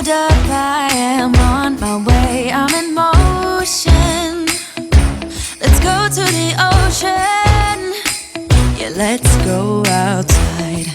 Hold up, I am on my way, I'm in motion. Let's go to the ocean. Yeah, let's go outside.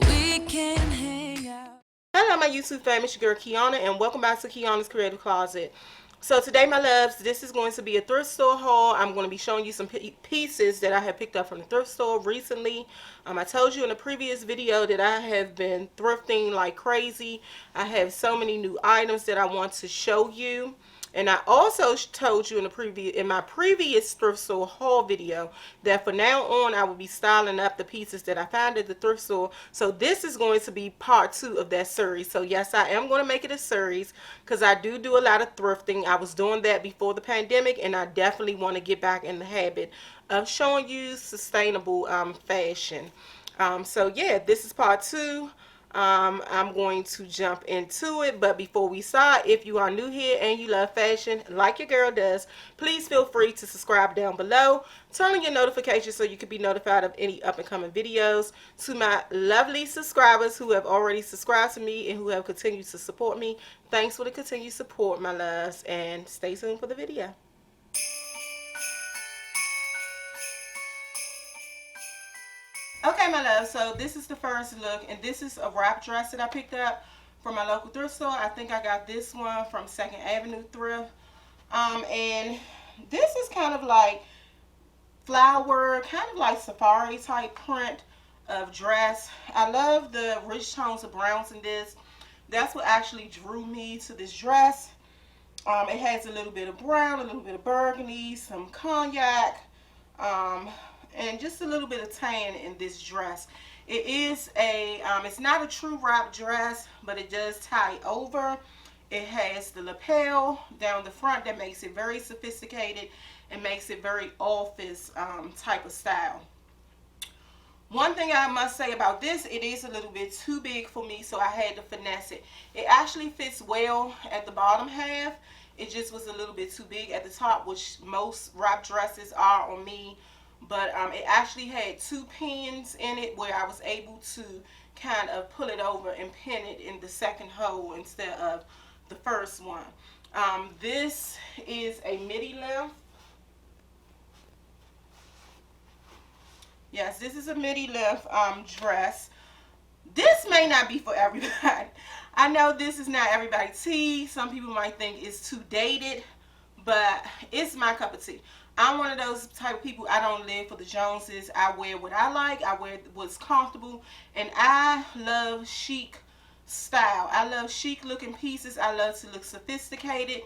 We can hang out. Hello my YouTube family, it's your girl Kiana and welcome back to Kiana's Creative Closet. So today my loves, this is going to be a thrift store haul. I'm going to be showing you some pieces that I have picked up from the thrift store recently. I told you in a previous video that I have been thrifting like crazy. I have so many new items that I want to show you. And I also told you in my previous thrift store haul video that from now on I will be styling up the pieces that I found at the thrift store. So this is going to be part 2 of that series. So yes, I am going to make it a series because I do a lot of thrifting. I was doing that before the pandemic and I definitely want to get back in the habit of showing you sustainable fashion. So yeah, this is part 2. I'm going to jump into it, but before we start, if you are new here and you love fashion like your girl does, please feel free to subscribe down below. Turn on your notifications so you can be notified of any up and coming videos. To my lovely subscribers who have already subscribed to me and who have continued to support me, thanks for the continued support, my loves, and stay tuned for the video. Okay, my love, so this is the first look, and this is a wrap dress that I picked up from my local thrift store. I think I got this one from 2nd Avenue Thrift. And this is kind of like flower, kind of like safari type print of dress. I love the rich tones of browns in this. That's what actually drew me to this dress. It has a little bit of brown, a little bit of burgundy, some cognac, and just a little bit of tan in this dress. It is it's not a true wrap dress, but it does tie over. It has the lapel down the front that makes it very sophisticated and makes it very office type of style. One thing I must say about this, it is a little bit too big for me, so I had to finesse it. It actually fits well at the bottom half. It just was a little bit too big at the top, which most wrap dresses are on me. But it actually had 2 pins in it where I was able to kind of pull it over and pin it in the second hole instead of the first one. This is a midi length. Yes, this is a midi length dress. This may not be for everybody. I know this is not everybody's tea. Some people might think it's too dated, but it's my cup of tea. I'm one of those type of people. I don't live for the Joneses. I wear what I like. I wear what's comfortable. And I love chic style. I love chic looking pieces. I love to look sophisticated.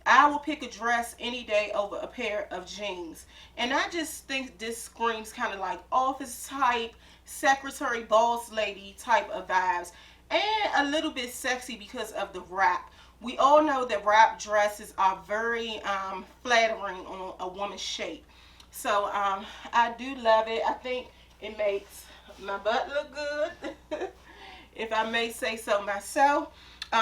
I will pick a dress any day over a pair of jeans. And I just think this screams kind of like office type, secretary, boss lady type of vibes. And a little bit sexy because of the wrap. We all know that wrap dresses are very flattering on a woman's shape. So I do love it. I think it makes my butt look good, if I may say so myself.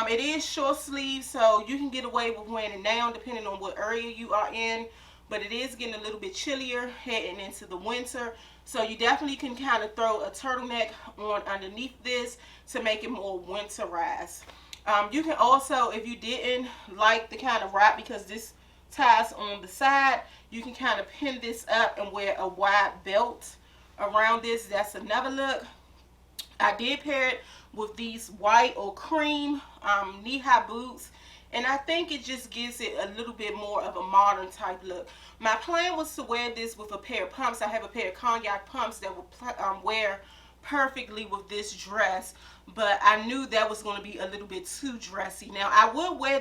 It is short sleeve, so you can get away with wearing it now depending on what area you are in. But it is getting a little bit chillier heading into the winter. So you definitely can kind of throw a turtleneck on underneath this to make it more winterized. You can also, if you didn't like the kind of wrap because this ties on the side, you can kind of pin this up and wear a wide belt around this. That's another look. I did pair it with these white or cream knee-high boots, and I think it just gives it a little bit more of a modern type look. My plan was to wear this with a pair of pumps. I have a pair of cognac pumps that will wear perfectly with this dress, but I knew that was going to be a little bit too dressy. Now I will wear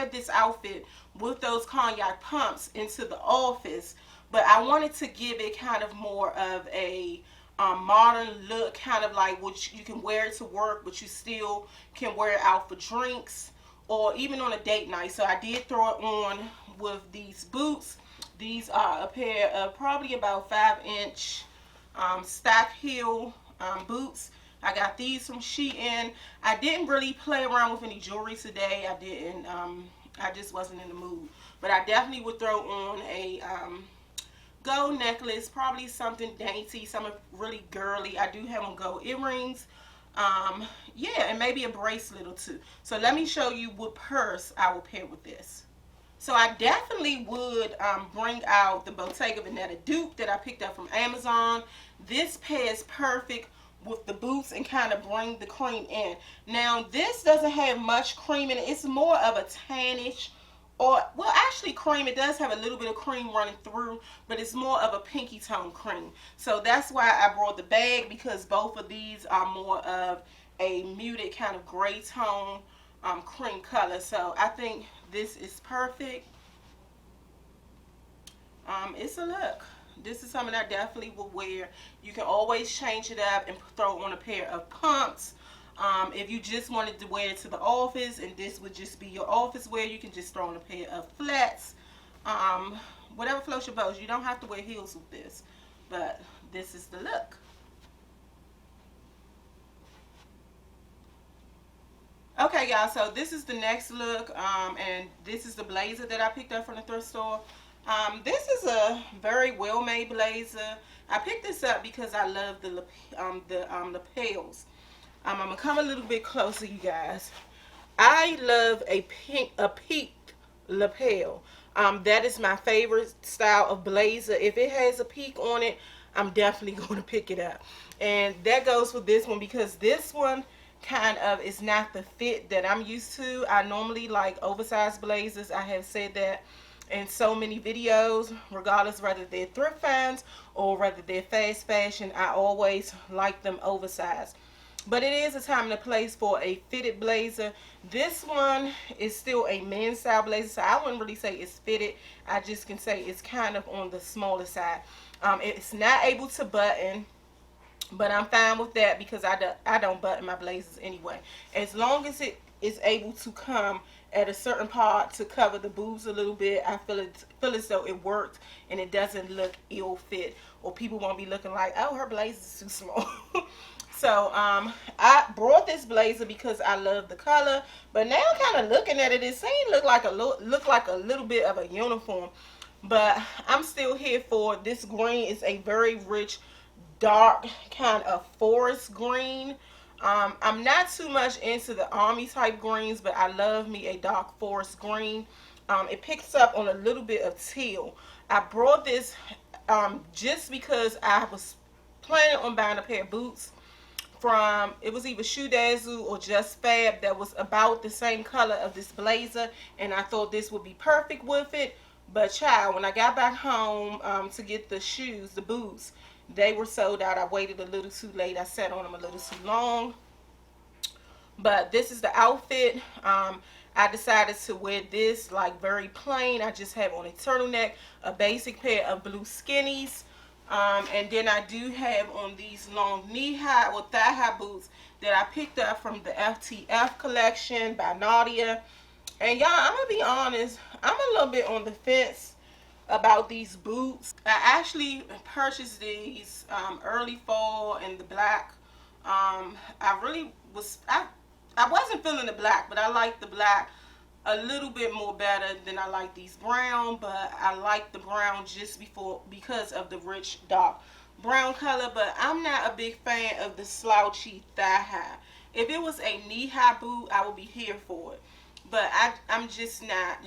this outfit with those cognac pumps into the office, but I wanted to give it kind of more of a modern look, kind of like what you can wear it to work, but you still can wear it out for drinks or even on a date night. So I did throw it on with these boots. These are a pair of probably about 5-inch stack heel boots. I got these from Shein. I didn't really play around with any jewelry today. I just wasn't in the mood. But I definitely would throw on a gold necklace, probably something dainty, something really girly. I do have on gold earrings. Yeah, and maybe a bracelet or two. So let me show you what purse I will pair with this. So I definitely would bring out the Bottega Veneta dupe that I picked up from Amazon. This pairs perfect with the boots and kind of bring the cream in. Now this doesn't have much cream in it. It's more of a tannish, or well, actually cream. It does have a little bit of cream running through, but it's more of a pinky tone cream. So that's why I brought the bag, because both of these are more of a muted kind of gray tone cream color. So I think this is perfect. It's a look. This is something I definitely will wear. You can always change it up and throw on a pair of pumps. If you just wanted to wear it to the office and this would just be your office wear, you can just throw on a pair of flats. Whatever floats your boat. You don't have to wear heels with this, but this is the look. Okay, y'all, so this is the next look, and this is the blazer that I picked up from the thrift store. This is a very well-made blazer. I picked this up because I love the lapels. I'm gonna come a little bit closer, you guys. I love a peaked lapel. That is my favorite style of blazer. If it has a peak on it, I'm definitely going to pick it up. And that goes for this one, because this one kind of is not the fit that I'm used to. I normally like oversized blazers. I have said that in so many videos, regardless whether they're thrift finds or whether they're fast fashion. I always like them oversized. But it is a time and a place for a fitted blazer. This one is still a men's style blazer, so I wouldn't really say it's fitted. I just can say it's kind of on the smaller side. It's not able to button, but I'm fine with that because I don't button my blazers anyway. As long as it is able to come at a certain part to cover the boobs a little bit, I feel as though it worked and it doesn't look ill fit, or people won't be looking like, oh, her blazer is too small. So I brought this blazer because I love the color, but now kind of looking at it, it seems look like a little bit of a uniform. But I'm still here for this green. Is a very rich, dark kind of forest green. I'm not too much into the army type greens, but I love me a dark forest green. It picks up on a little bit of teal. I brought this just because I was planning on buying a pair of boots from, it was either Shoe Dazzle or Just Fab, that was about the same color of this blazer, and I thought this would be perfect with it. But child, when I got back home to get the shoes, the boots, they were sold out. I waited a little too late. I sat on them a little too long. But this is the outfit. I decided to wear this like very plain. I just have on a turtleneck, a basic pair of blue skinnies, and then I do have on these long knee-high or thigh-high boots that I picked up from the FTF collection by Nadia. And y'all, I'm gonna be honest, I'm a little bit on the fence about these boots. I actually purchased these early fall in the black. I really was, I wasn't feeling the black, but I like the black a little bit more better than I like these brown. But I like the brown just because of the rich dark brown color. But I'm not a big fan of the slouchy thigh high. If it was a knee high boot, I would be here for it. But I'm just not.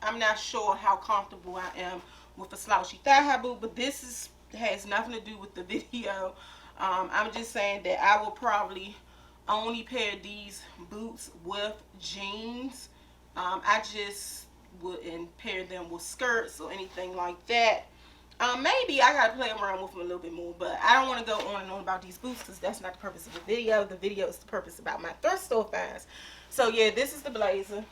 I'm not sure how comfortable I am with a slouchy thigh high boot. But this has nothing to do with the video. I'm just saying that I will probably only pair these boots with jeans. I just wouldn't pair them with skirts or anything like that. Maybe I gotta play around with them a little bit more, but I don't want to go on and on about these boots because that's not the purpose of the video. The video is the purpose about my thrift store finds. So yeah, this is the blazer.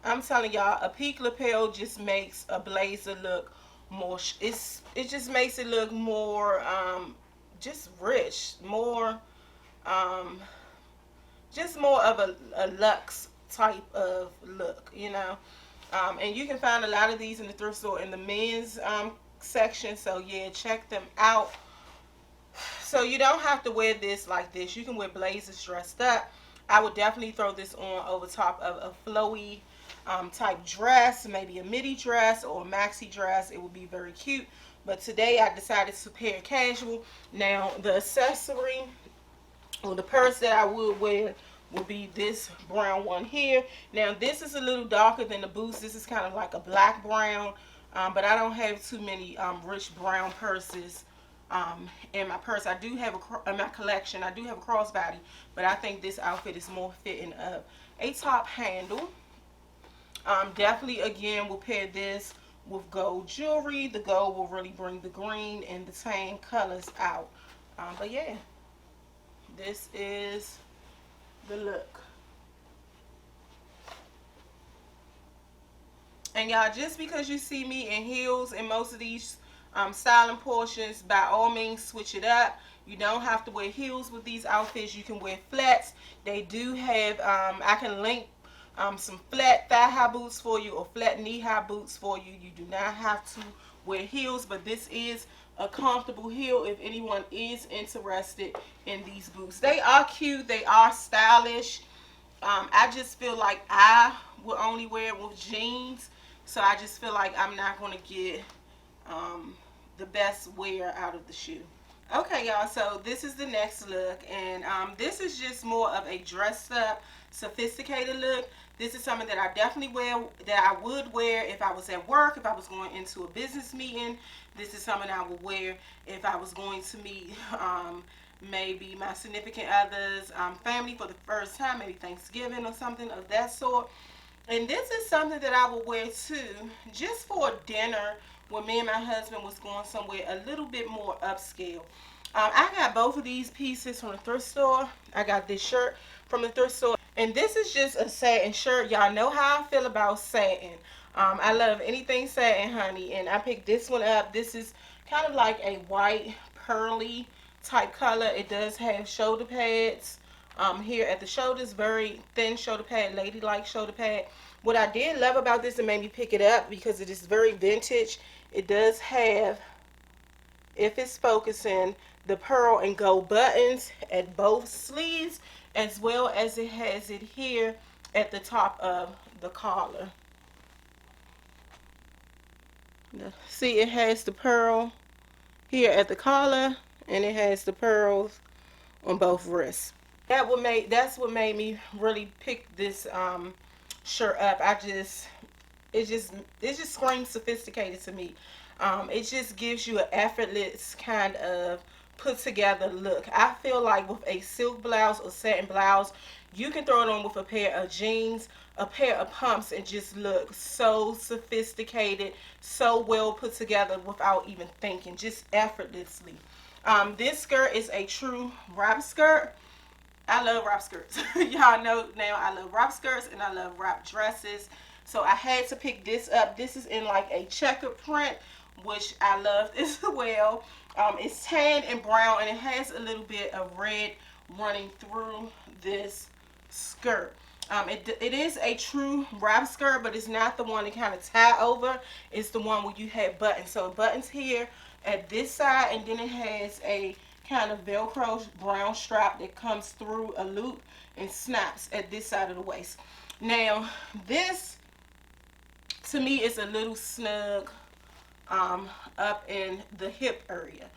I'm telling y'all, a peak lapel just makes a blazer look more. It just makes it look more just rich, more just more of a luxe type of look, you know. And you can find a lot of these in the thrift store in the men's section. So yeah, check them out. So you don't have to wear this like this. You can wear blazers dressed up. I would definitely throw this on over top of a flowy type dress, maybe a midi dress or a maxi dress. It would be very cute. But today I decided to pair casual. Now the accessory or the purse that I would wear will be this brown one here. Now this is a little darker than the boots. This is kind of like a black brown, but I don't have too many rich brown purses in my purse. I do have in my collection, I do have a crossbody, but I think this outfit is more fitting of a top handle. Definitely again will pair this with gold jewelry. The gold will really bring the green and the tan colors out. But yeah, this is the look. And y'all, just because you see me in heels in most of these styling portions, by all means switch it up. You don't have to wear heels with these outfits. You can wear flats. They do have I can link some flat thigh-high boots for you or flat knee-high boots for you. You do not have to wear heels, but this is a comfortable heel if anyone is interested in these boots. They are cute. They are stylish. I just feel like I will only wear it with jeans, so I just feel like I'm not going to get the best wear out of the shoe. Okay, y'all, so this is the next look, and this is just more of a dressed up, sophisticated look. This is something that I definitely wear, that I would wear if I was at work, if I was going into a business meeting. This is something I would wear if I was going to meet maybe my significant others, family for the first time, maybe Thanksgiving or something of that sort. And this is something that I would wear too, just for a dinner when me and my husband was going somewhere a little bit more upscale. I got both of these pieces from the thrift store. I got this shirt from the thrift store. And this is just a satin shirt. Y'all know how I feel about satin. I love anything satin, honey. And I picked this one up. This is kind of like a white, pearly type color. It does have shoulder pads here at the shoulders. Very thin shoulder pad, ladylike shoulder pad. What I did love about this and made me pick it up, because it is very vintage, it does have, if it's focusing, the pearl and gold buttons at both sleeves, as well as it has it here at the top of the collar. See, it has the pearl here at the collar, and it has the pearls on both wrists. That's what made me really pick this shirt up. It just screams sophisticated to me. It just gives you an effortless kind of put together look. I feel like with a silk blouse or satin blouse, you can throw it on with a pair of jeans, a pair of pumps, and just look so sophisticated, so well put together without even thinking, just effortlessly. This skirt is a true wrap skirt. I love wrap skirts. Y'all know now I love wrap skirts and I love wrap dresses. So I had to pick this up. This is in like a checkered print, which I love as well. It's tan and brown, and it has a little bit of red running through this skirt. It is a true wrap skirt, but it's not the one that kind of tie over. It's the one where you have buttons. So buttons here at this side, and then it has a kind of Velcro brown strap that comes through a loop and snaps at this side of the waist. Now, this to me is a little snug up in the hip area.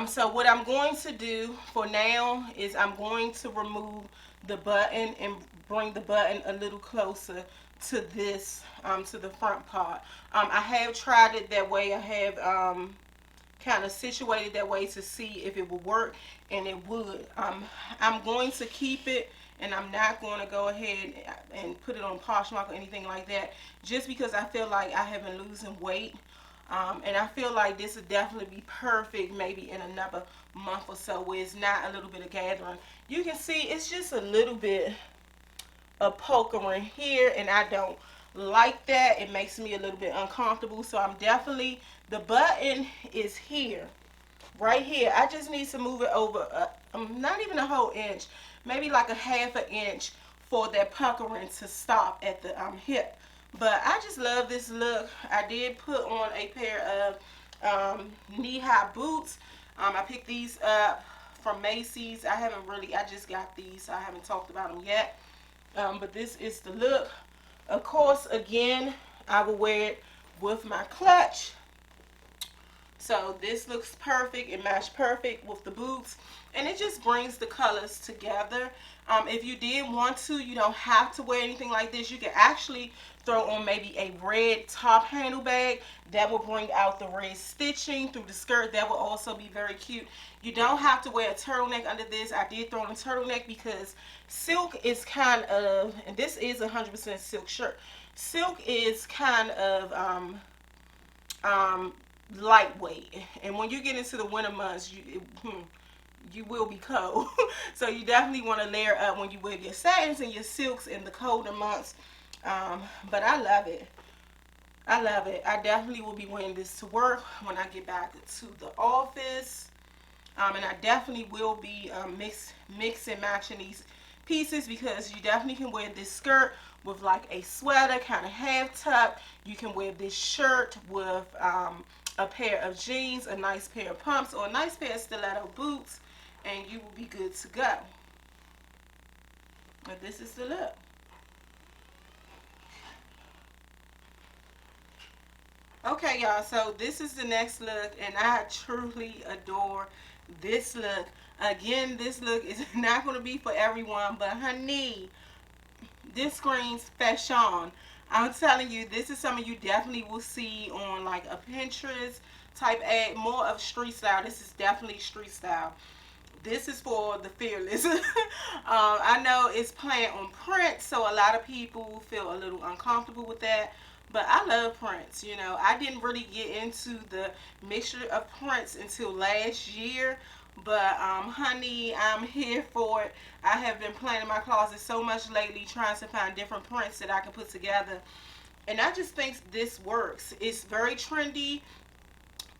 So what I'm going to do for now is I'm going to remove the button and bring the button a little closer to this, to the front part. I have tried it that way. I have kind of situated that way to see if it would work, and it would. I'm going to keep it, and I'm not going to go ahead and put it on Poshmark or anything like that, just because I feel like I have been losing weight. And I feel like this would definitely be perfect maybe in another month or so, where it's not a little bit of gathering. You can see it's just a little bit of pokering here, and I don't like that. It makes me a little bit uncomfortable. So I'm definitely, the button is here, right here. I just need to move it over not even a whole inch, maybe like a half an inch, for that puckering to stop at the hip. But I just love this look. I did put on a pair of knee-high boots. I picked these up from Macy's. I just got these, so I haven't talked about them yet. But this is the look. Of course, again, I will wear it with my clutch. So this looks perfect. It matched perfect with the boots, and it just brings the colors together. If you did want to, you don't have to wear anything like this. You can actually throw on maybe a red top handle bag that will bring out the red stitching through the skirt. That will also be very cute. You don't have to wear a turtleneck under this. I did throw on a turtleneck because silk is kind of, and this is 100% silk shirt. Silk is kind of lightweight, and when you get into the winter months, you will be cold. So you definitely want to layer up when you wear your satins and your silks in the colder months. But I love it. I love it. I definitely will be wearing this to work when I get back to the office. And I definitely will be mix and matching these pieces, because you definitely can wear this skirt with like a sweater, kind of half tuck. You can wear this shirt with a pair of jeans, a nice pair of pumps, or a nice pair of stiletto boots, and you will be good to go. But this is the look. Okay, y'all, so this is the next look, and I truly adore this look. Again, this look is not going to be for everyone, but honey, this screams fashion. I'm telling you, this is something you definitely will see on like a Pinterest type ad, more of street style. This is definitely street style. This is for the fearless. I know it's playing on print, so a lot of people feel a little uncomfortable with that. But I love prints. You know, I didn't really get into the mixture of prints until last year. But honey, I'm here for it. I have been playing in my closet so much lately, trying to find different prints that I can put together. And I just think this works. It's very trendy.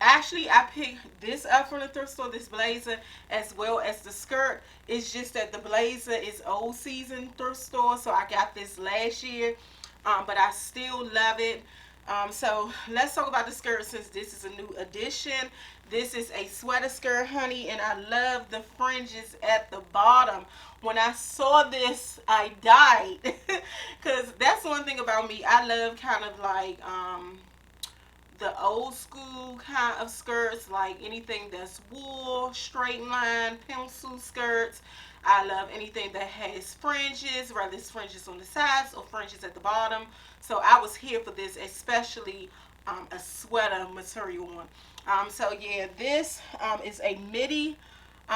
Actually, I picked this up from the thrift store, this blazer, as well as the skirt. It's just that the blazer is old season thrift store, so I got this last year. But I still love it. So let's talk about the skirt, since this is a new addition. This is a sweater skirt, honey, and I love the fringes at the bottom. When I saw this, I died. Because that's one thing about me. I love kind of like the old school kind of skirts, like anything that's wool, straight line, pencil skirts. I love anything that has fringes, whether it's fringes on the sides or fringes at the bottom. So I was here for this, especially a sweater material one. So yeah, this is a midi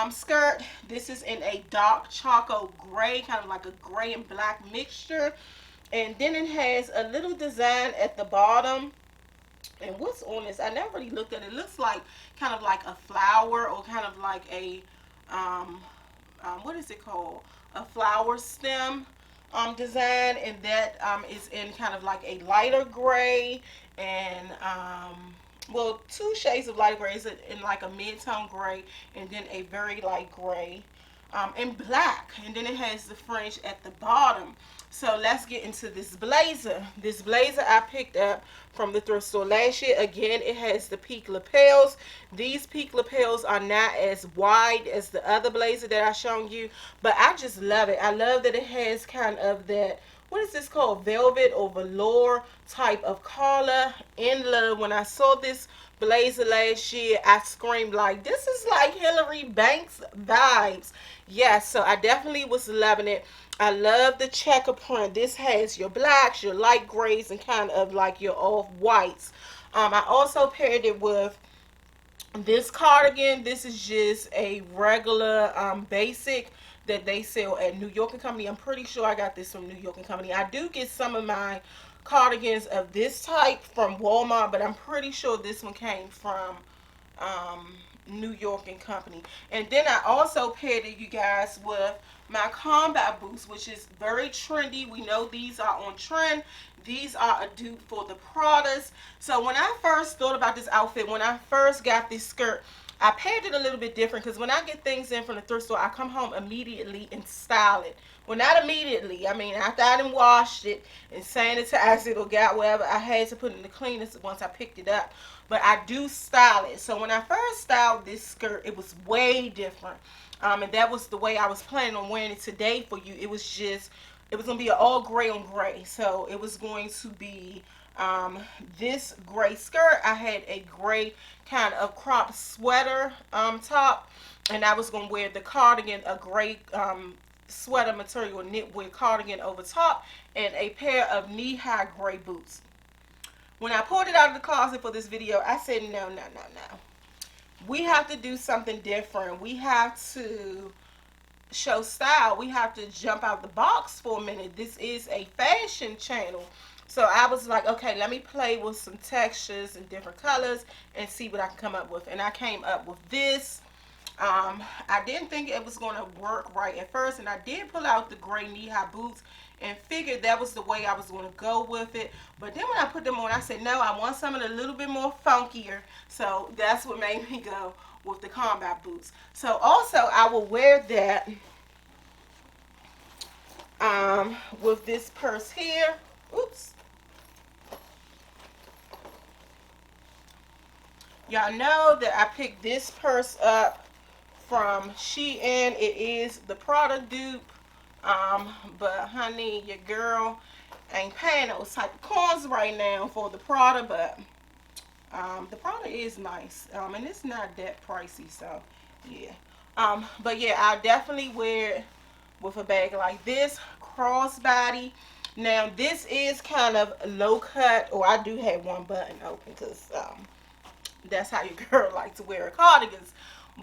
skirt. This is in a dark charcoal gray, kind of like a gray and black mixture. And then it has a little design at the bottom. And what's on this? I never really looked at it. It looks like kind of like a flower, or kind of like a what is it called? A flower stem design, and that is in kind of like a lighter gray, and well, two shades of light gray. Is in like a mid-tone gray, and then a very light gray, and black, and then it has the fringe at the bottom. So let's get into this blazer. This blazer I picked up from the thrift store last year. Again, it has the peak lapels. These peak lapels are not as wide as the other blazer that I shown you, but I just love it. I love that it has kind of that, what is this called, velvet or velour type of collar. In love. When I saw this blazer last year, I screamed like, this is like Hillary Banks vibes. Yes, so I definitely was loving it. I love the checker print. This has your blacks, your light grays, and kind of like your off-whites. I also paired it with this cardigan. This is just a regular basic that they sell at New York and Company. I'm pretty sure I got this from New York and Company. I do get some of my cardigans of this type from Walmart, but I'm pretty sure this one came from New York and Company. And then I also paired it, you guys, with my combat boots, which is very trendy. We know these are on trend. These are a dupe for the Pradas. So when I first thought about this outfit, when I first got this skirt, I paired it a little bit different, because when I get things in from the thrift store, I come home immediately and style it. Well, not immediately. I mean, after I done washed it and sanitized it or got whatever, I had to put it in the cleaners once I picked it up. But I do style it. So when I first styled this skirt, it was way different. And that was the way I was planning on wearing it today for you. It was just, it was going to be an all gray on gray. So it was going to be this gray skirt. I had a gray kind of crop sweater top, and I was going to wear the cardigan, a gray sweater material knitwear cardigan over top, and a pair of knee-high gray boots. When I pulled it out of the closet for this video, I said, no, no, no, no. We have to do something different. We have to show style. We have to jump out the box for a minute. This is a fashion channel. So I was like, okay, let me play with some textures and different colors and see what I can come up with. And I came up with this. I didn't think it was going to work right at first, and I did pull out the gray knee-high boots and figured that was the way I was going to go with it. But then when I put them on, I said, no, I want something a little bit more funkier. So that's what made me go with the combat boots. So also I will wear that with this purse here. Oops. Y'all know that I picked this purse up from Shein. It is the Prada dupe. But honey, your girl ain't paying those type of coins right now for the Prada, but the Prada is nice. And it's not that pricey, so yeah. But yeah, I'll definitely wear it with a bag like this, crossbody. Now this is kind of low cut, or I do have one button open because that's how your girl likes to wear her cardigans.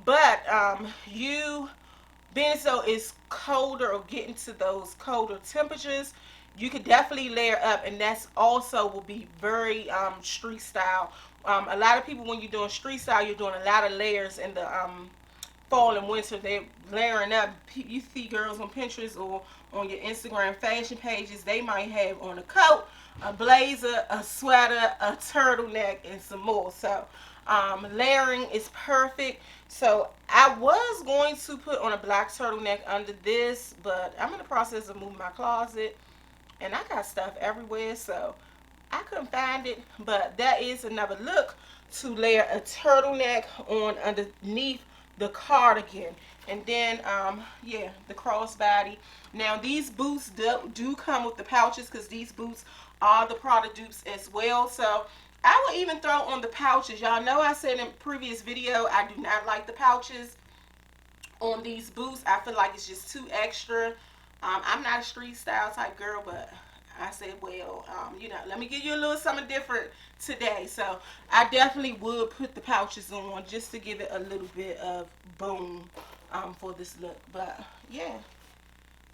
But you, being so it's colder or getting to those colder temperatures, you could definitely layer up, and that's also will be very street style. A lot of people, when you're doing street style, you're doing a lot of layers in the fall and winter. They're layering up. You see girls on Pinterest or on your Instagram fashion pages, they might have on a coat, a blazer, a sweater, a turtleneck, and some more. So layering is perfect. So I was going to put on a black turtleneck under this, but I'm in the process of moving my closet, and I got stuff everywhere, so I couldn't find it. But that is another look, to layer a turtleneck on underneath the cardigan. And then yeah, the crossbody. Now these boots do come with the pouches, because these boots are the Prada dupes as well. So I will even throw on the pouches. Y'all know I said in previous video I do not like the pouches on these boots. I feel like it's just too extra. I'm not a street style type girl, but I said, well, you know, let me give you a little something different today. So I definitely would put the pouches on just to give it a little bit of boom for this look. But yeah,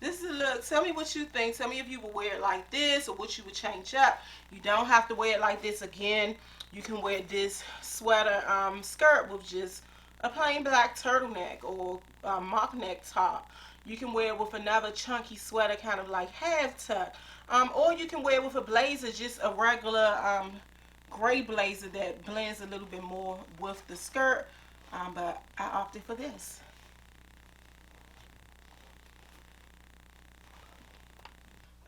this is a look. Tell me what you think. Tell me if you would wear it like this or what you would change up. You don't have to wear it like this. Again, you can wear this sweater skirt with just a plain black turtleneck or mock neck top. You can wear it with another chunky sweater, kind of like half tuck. Or you can wear it with a blazer, just a regular gray blazer that blends a little bit more with the skirt. But I opted for this.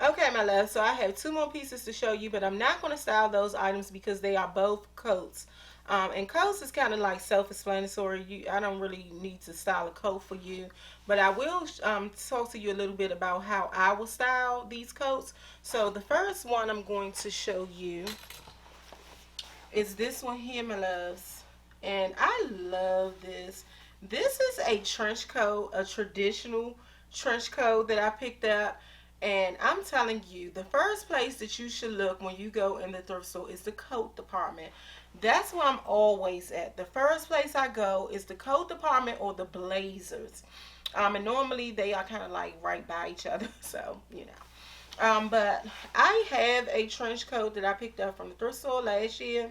Okay, my love, so I have two more pieces to show you, but I'm not going to style those items because they are both coats. And coats is kind of like self-explanatory. I don't really need to style a coat for you, but I will talk to you a little bit about how I will style these coats. So the first one I'm going to show you is this one here, my loves. And I love this. This is a trench coat, a traditional trench coat that I picked up. And I'm telling you, the first place that you should look when you go in the thrift store is the coat department. That's where I'm always at. The first place I go is the coat department or the blazers. And normally they are kind of like right by each other, so you know. But I have a trench coat that I picked up from the thrift store last year.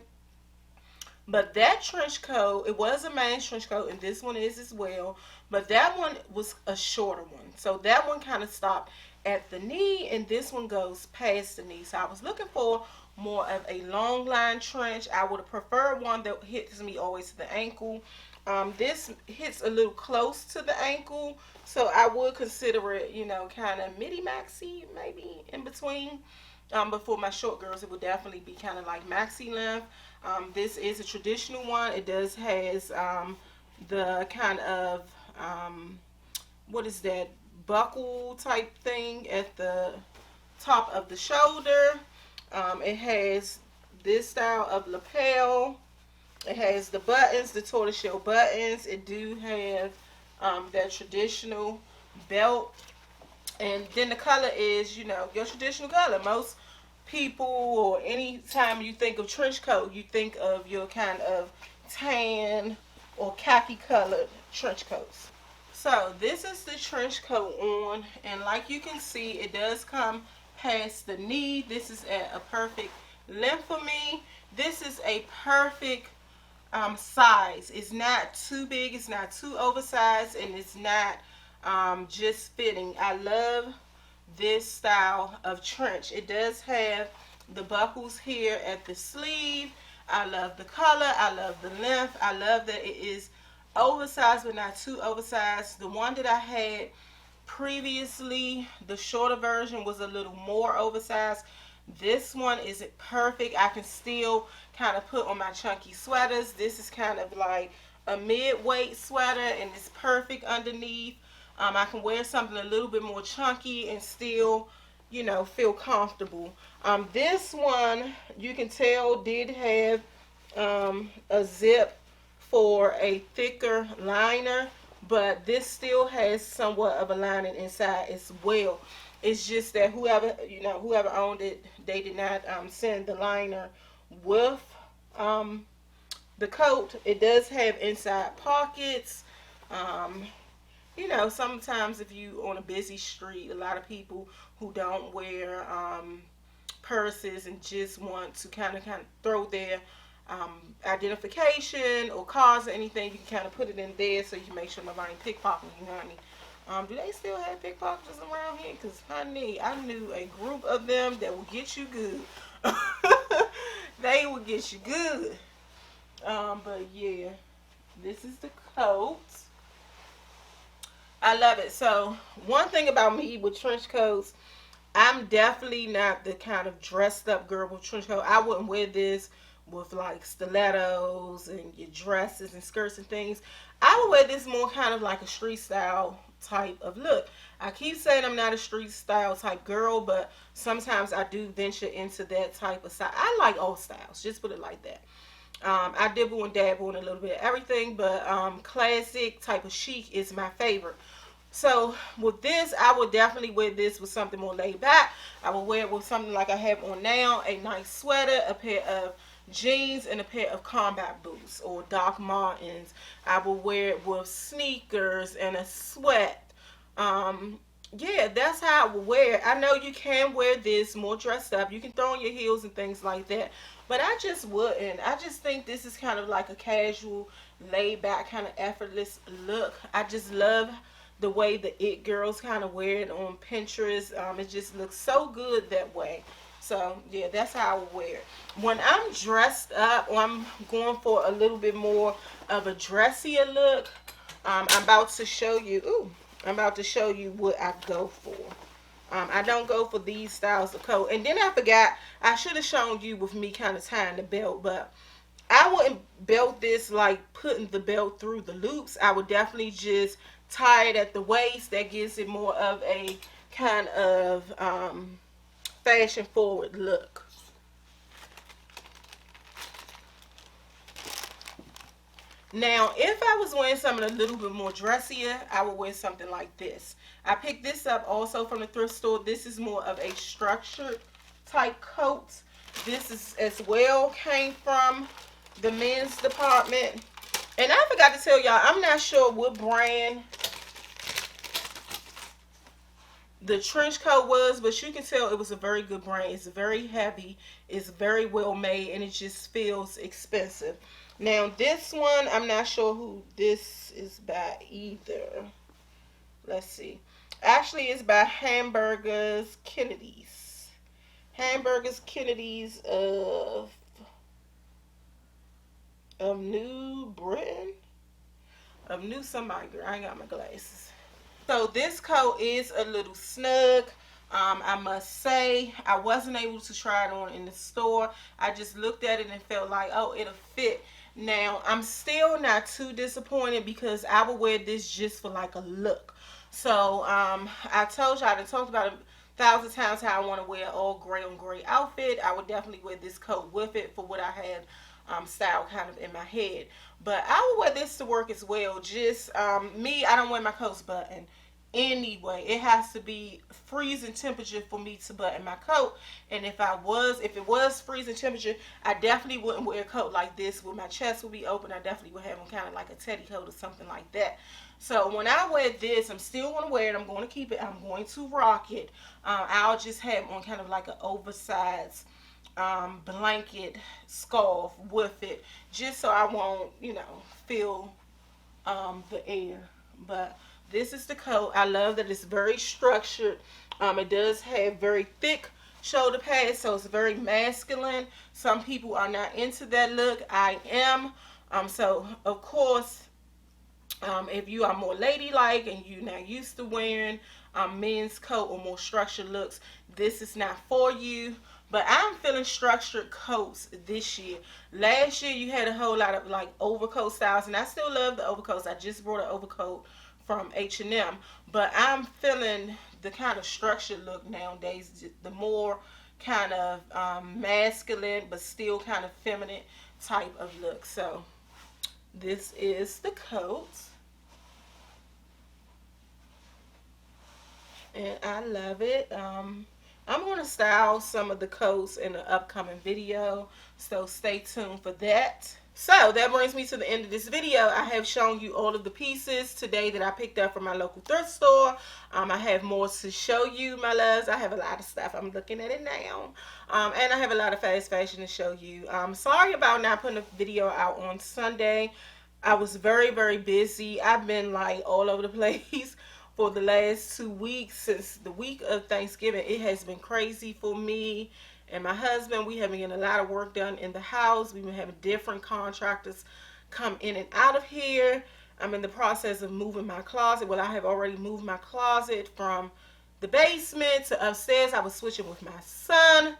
But that trench coat, it was a man's trench coat, and this one is as well. But that one was a shorter one. So that one kind of stopped at the knee, and this one goes past the knee. So I was looking for more of a long line trench. I would have preferred one that hits me always to the ankle. This hits a little close to the ankle, so I would consider it, you know, kind of midi maxi, maybe in between. But for my short girls, it would definitely be kind of like maxi length. This is a traditional one. It does has the kind of what is that, buckle type thing at the top of the shoulder. It has this style of lapel. It has the buttons, the tortoiseshell buttons. It do have that traditional belt. And then the color is, you know, your traditional color. Most people, or any time you think of trench coat, you think of your kind of tan or khaki colored trench coats. So this is the trench coat on, and like you can see, it does come past the knee. This is at a perfect length for me. This is a perfect size. It's not too big, it's not too oversized, and it's not just fitting. I love this style of trench. It does have the buckles here at the sleeve. I love the color. I love the length. I love that it is oversized but not too oversized. The one that I had previously, the shorter version, was a little more oversized. This one is perfect. I can still kind of put on my chunky sweaters. This is kind of like a mid-weight sweater, and it's perfect underneath. I can wear something a little bit more chunky and still, you know, feel comfortable. This one, you can tell, did have a zip for a thicker liner, but this still has somewhat of a lining inside as well. It's just that whoever owned it, they did not send the liner with the coat. It does have inside pockets. You know, sometimes if you on a busy street, a lot of people who don't wear purses and just want to kind of throw their identification or cards or anything, you can kind of put it in there so you can make sure nobody pickpocketing you, honey. Do they still have pickpockets around here? Because, honey, I knew a group of them that would get you good. They would get you good. But yeah, this is the coat. I love it. So one thing about me with trench coats, I'm definitely not the kind of dressed up girl with trench coat. I wouldn't wear this with like stilettos and your dresses and skirts and things. I would wear this more kind of like a street style type of look. I keep saying I'm not a street style type girl, but sometimes I do venture into that type of style. I like all styles, just put it like that. I dibble and dabble in a little bit of everything, but classic type of chic is my favorite. So with this, I would definitely wear this with something more laid back. I would wear it with something like I have on now, a nice sweater, a pair of jeans, and a pair of combat boots or Doc Martens. I will wear it with sneakers and a sweat. Yeah, that's how I would wear it. I know you can wear this more dressed up. You can throw on your heels and things like that. But I just wouldn't. I just think this is kind of like a casual, laid back, kind of effortless look. I just love the way the it girls kind of wear it on Pinterest. It just looks so good that way. So yeah, that's how I would wear it. When I'm dressed up, or I'm going for a little bit more of a dressier look, I'm about to show you. I'm about to show you what I go for. I don't go for these styles of coat. And then I forgot, I should have shown you with me kind of tying the belt, but I wouldn't belt this like putting the belt through the loops. I would definitely just tie it at the waist. That gives it more of a kind of fashion forward look. Now, if I was wearing something a little bit more dressier, I would wear something like this. I picked this up also from the thrift store. This is more of a structured type coat. This is as well came from the men's department. And I forgot to tell y'all, I'm not sure what brand the trench coat was, but you can tell it was a very good brand. It's very heavy, it's very well made, and it just feels expensive. Now this one, I'm not sure who this is by either. Let's see. Actually, it's by Hamburgers Kennedy's. Hamburgers Kennedy's of New Britain? Of New somebody, girl. I ain't got my glasses. So this coat is a little snug. I must say, I wasn't able to try it on in the store. I just looked at it and felt like, oh, it'll fit. Now, I'm still not too disappointed because I would wear this just for like a look. So, I told y'all, I talked about it thousand times how I want to wear an all gray on gray outfit, I would definitely wear this coat with it for what I had style kind of in my head. But I would wear this to work as well. Just me, I don't wear my coats button anyway. It has to be freezing temperature for me to button my coat. And if it was freezing temperature, I definitely wouldn't wear a coat like this where my chest would be open. I definitely would have on kind of like a teddy coat or something like that. So when I wear this, I'm still going to wear it. I'm going to keep it. I'm going to rock it. I'll just have on kind of like an oversized blanket scarf with it, just so I won't, feel the air. But this is the coat. I love that it's very structured. It does have very thick shoulder pads, so it's very masculine. Some people are not into that look. I am. So of course, if you are more ladylike and you're not used to wearing men's coat or more structured looks, this is not for you. But I'm feeling structured coats this year. Last year you had a whole lot of like overcoat styles, and I still love the overcoats. I just brought an overcoat from H&M, but I'm feeling the kind of structured look nowadays. The more kind of masculine, but still kind of feminine type of look. So this is the coat. And I love it. I'm going to style some of the coats in the upcoming video, so stay tuned for that. So that brings me to the end of this video. I have shown you all of the pieces today that I picked up from my local thrift store. I have more to show you, my loves. I have a lot of stuff. I'm looking at it now. And I have a lot of fast fashion to show you. Sorry about not putting a video out on Sunday. I was very, very busy. I've been like all over the place for the last 2 weeks. Since the week of Thanksgiving, it has been crazy for me and my husband. We have been getting a lot of work done in the house. We've been having different contractors come in and out of here. I'm in the process of moving my closet. Well, I have already moved my closet from the basement to upstairs. I was switching with my son,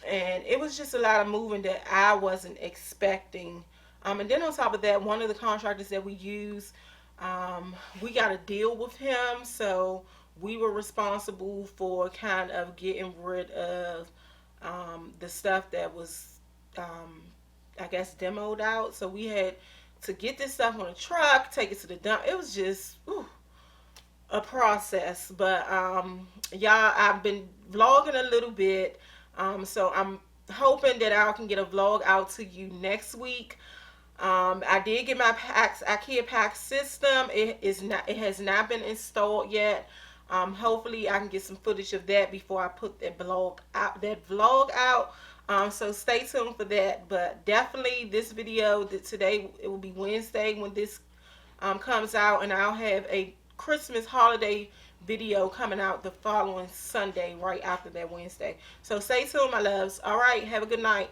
and it was just a lot of moving that I wasn't expecting. And then on top of that, one of the contractors that we use, we got a deal with him, so we were responsible for kind of getting rid of the stuff that was, I guess, demoed out. So we had to get this stuff on a truck, take it to the dump. It was just a process. But y'all, I've been vlogging a little bit, so I'm hoping that I can get a vlog out to you next week. I did get my IKEA PAX system. It has not been installed yet. Hopefully I can get some footage of that before I put that vlog out. So stay tuned for that. But definitely this video today, it will be Wednesday when this comes out, and I'll have a Christmas holiday video coming out the following Sunday right after that Wednesday. So stay tuned, my loves. All right, have a good night.